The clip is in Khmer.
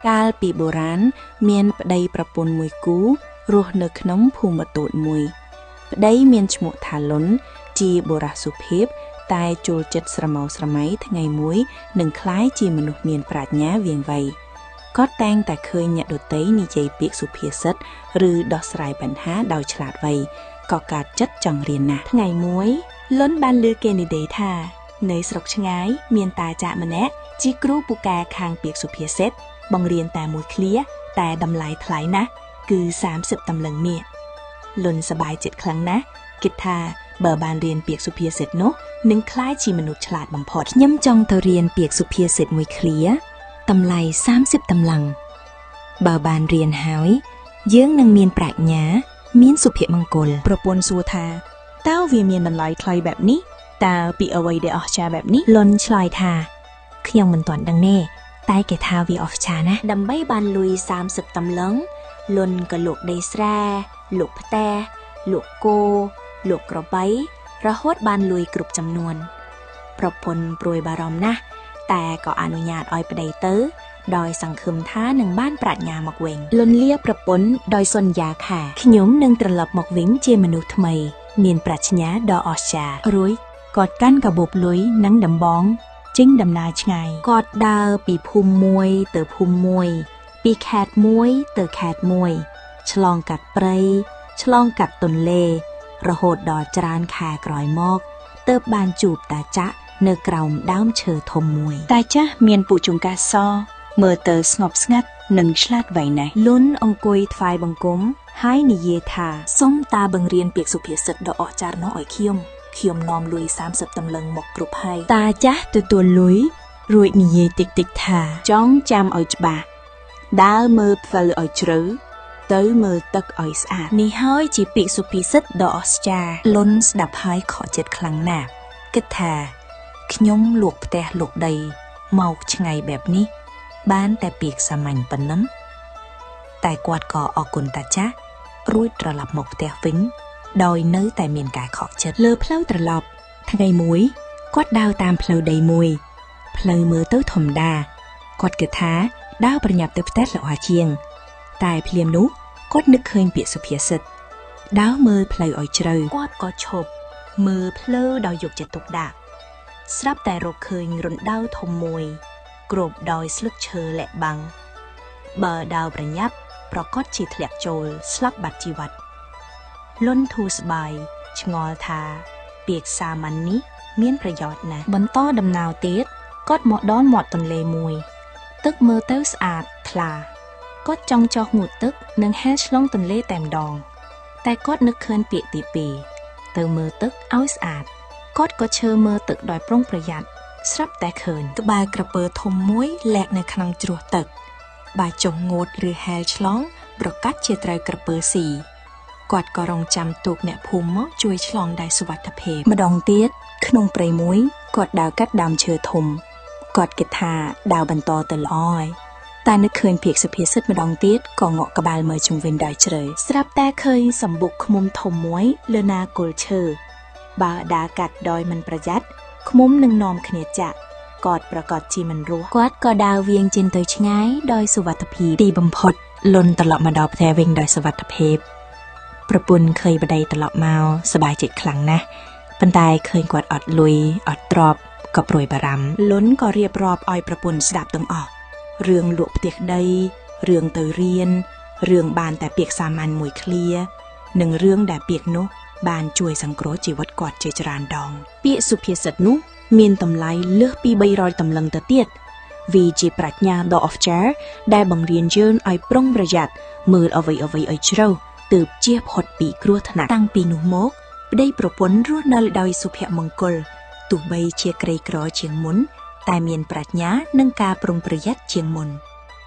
កាលពីបុរាណមានប្តីប្រពន្ធមួយគូរស់នៅក្នុងភូមិតូចមួយប្តីមានឈ្មោះថាលុនជាបុរសសុភាពតែជួលចិត្តស្រមោស្រមៃថ្ងៃមួយនឹងคล้ายជាមនុស្សមានប្រាជ្ញាវាងវៃគាត់តែងតែឃើញអ្នកដទៃនិយាយពាក្យសុភាសិតឬដោះស្រាយបញ្ហាដោយឆ្លាតវៃក៏កើតចិត្តចង់រៀនណាស់ថ្ងៃមួយលុនបានឮគេនិយាយថានៅស្រុកឆ្ងាយមានតាចាក់ម្នាក់ជាគ្រូពូកែខាងពាក្យសុភាសិតបង្រៀនតែមួយឃ្លាតែតម្លៃថ្លៃណាស់គឺ30តម្លឹងមាសលុនសប្បាយចិត្តខ្លាំងណាស់គិតថាបើបានរៀនពាក្យសុភាសិតនោះនឹងក្លាយជាមនុស្សឆ្លាតបំផុតខ្ញុំចង់ទៅរៀនពាក្យសុភាសិតមួយឃ្លាតម្លៃ30តម្លឹងបើបានរៀនហើយយើងនឹងមានប្រាជ្ញាមានសុភមង្គលប្រពន្ធសួរថាតើវាមានតម្លៃថ្លៃបែបនេះតើពីអ្វីដែលអស្ចារ្យបែបនេះលុនឆ្លើយថាខ្ញុំមិនទាន់ដឹងទេតែគេថាវាអស្ចារ្យណាស់ដើម្បីបានលុយ30តម្លឹងលុនក៏លក់ដីស្រែលក់ផ្ទះលក់គោលក់ក្របីរហូតបានលុយគ្រប់ចំនួនប្រពន្ធព្រួយបារម្ភណាស់តែក៏អនុញ្ញាតឲ្យប្តីទៅដោយសង្ឃឹមថានឹងបានប្រាជ្ញាមកវិញលុនលាប្រពន្ធដោយសន្យាថាខ្ញុំនឹងត្រឡប់មកវិញជាមនុស្សថ្មីមានប្រាជ្ញាដ៏អស្ចារ្យរួចគាត់កាន់កាបូបលុយនិងដំបងចេញដំណើរឆ្ងាយគាត់ដើរពីភូមិមួយទៅភូមិមួយពីខេត្តមួយទៅខេត្តមួយឆ្លងកាត់ព្រៃឆ្លងកាត់ទន្លេរហូតដល់ច្រើនខែក្រោយមកទើបបានជួបតាចាក់នៅក្រោមដើមឈើធំមួយតាចាស់មានពូជង្កាសមើលទៅស្ងប់ស្ងាត់និងឆ្លាតវៃណាស់លុនអង្គុយថ្វាយបង្គំហើយនិយាយថាសូមតាបង្រៀនពាក្យសុភាសិតដ៏អស្ចារ្យនោះឲ្យខ្ញុំនាំលុយ30តម្លឹងមកគ្រប់ហើយតាចាស់ទទួលលុយរួចនិយាយតិចៗថាចង់ចាំឲ្យច្បាស់ដើរមើលផ្លូវឲ្យជ្រៅទៅមើលទឹកឲ្យស្អាតនេះហើយជាពាក្យសុភាសិតដ៏អស្ចារ្យលុនស្ដាប់ហើយខកចិត្តខ្លាំងណាស់គិតថាខ្ញុំលក់ផ្ទះលក់ដីមកឆ្ងាយបែបនេះបានតែពាក្យសាមញ្ញប៉ុណ្ណឹងតែគាត់ក៏អរគុណតាចាស់រួចត្រឡប់មកផ្ទះវិញដោយនៅតែមានការខកចិត្តលើផ្លូវត្រឡប់ថ្ងៃមួយគាត់ដើរតាមផ្លូវដីមួយផ្លូវមើលទៅធម្មតាគាត់គិតថាដើរប្រញាប់ទៅផ្ទះល្អជាងតែភ្លាមនោះគាត់នឹកឃើញពាក្យសុភាសិតដើរមើលផ្លូវឲ្យជ្រៅគាត់ក៏ឈប់មើលផ្លូវដោយយកចិត្តទុកដាក់ស្រាប់តែរកឃើញរណ្ដៅធំមួយគ្របដោយស្លឹកឈើលាក់បាំងបើដើរប្រញាប់ប្រកាសជាធ្លាក់ចូលស្លាប់បាត់ជីវិតលុនធូរស្បើយឆ្ងល់ថាពាក្យសាមញ្ញនេះមានប្រយោជន៍ណាស់បន្តដំណើរទៀតគាត់មកដល់មាត់ទន្លេមួយទឹកមើលទៅស្អាតថ្លាគាត់ចង់ចុះងូតទឹកនិងហែលឆ្លងទន្លេតែម្ដងតែគាត់នឹកឃើញពាក្យទី2ទៅមើលទឹកឲ្យស្អាតគាត់ក៏ឈើមើលទឹកដោយប្រុងប្រយ័ត្នស្រាប់តែឃើញក្បាលក្រពើធំមួយលាក់នៅក្នុងជ្រោះទឹកបើចុះងូតឬហែលឆ្លងប្រកាសជាត្រូវក្រពើស៊ីគាត់ក៏រងចាំទូកអ្នកភូមិមកជួយឆ្លងដោយសុវត្ថិភាពម្ដងទៀតក្នុងព្រៃមួយគាត់ដើរកាត់ដើមឈើធំគាត់គិតថាដើរបន្តទៅល្អហើយតែនឹកឃើញពាក្យសុភាសិតម្ដងទៀតក៏ងក់ក្បាលមើលជុំវិញដោយជ្រៅស្រាប់តែឃើញសម្បុកឃ្មុំធំមួយលើណាគល់ឈើបើដើរកាត់ដោយមិនប្រយ័ត្នឃ្មុំនឹងនាំគ្នាចាក់គាត់ប្រកាសជាមិនរស់គាត់ក៏ដើរវាងជិនទៅឆ្ងាយដោយសុវត្ថិភាពទីបំផុតលុនត្រឡប់មកដល់ផ្ទះវិញដោយសុវត្ថិភាពប្រពន្ធឃើញប្តីត្រឡប់មកសប្បាយចិត្តខ្លាំងណាស់ប៉ុន្តែឃើញគាត់អត់លុយអត់ទ្រព្យក៏ព្រួយបារម្ភលុនក៏រៀបរាប់ឲ្យប្រពន្ធស្ដាប់ទាំងអស់រឿងលក់ផ្ទះដីរឿងទៅរៀនរឿងបានតែពាក្យសាមញ្ញមួយឃ្លានិងរឿងដែលពាក្យនោះបានជួយសង្គ្រោះជីវិតគាត់ជាច្រើនដងពាក្យសុភាសិតនោះមានតម្លៃលើសពី300តម្លឹងទៅទៀតវាជាប្រាជ្ញាដ៏អស្ចារ្យដែលបង្រៀនយើងឲ្យប្រុងប្រយ័ត្នមើលអ្វីៗឲ្យជ្រៅទើបជៀសផុតពីគ្រោះថ្នាក់តាំងពីនោះមកប្តីប្រពន្ធរស់នៅដោយសុភមង្គលទោះបីជាក្រីក្រជាងមុនតែមានប្រាជ្ញានិងការប្រុងប្រយ័ត្នជាងមុន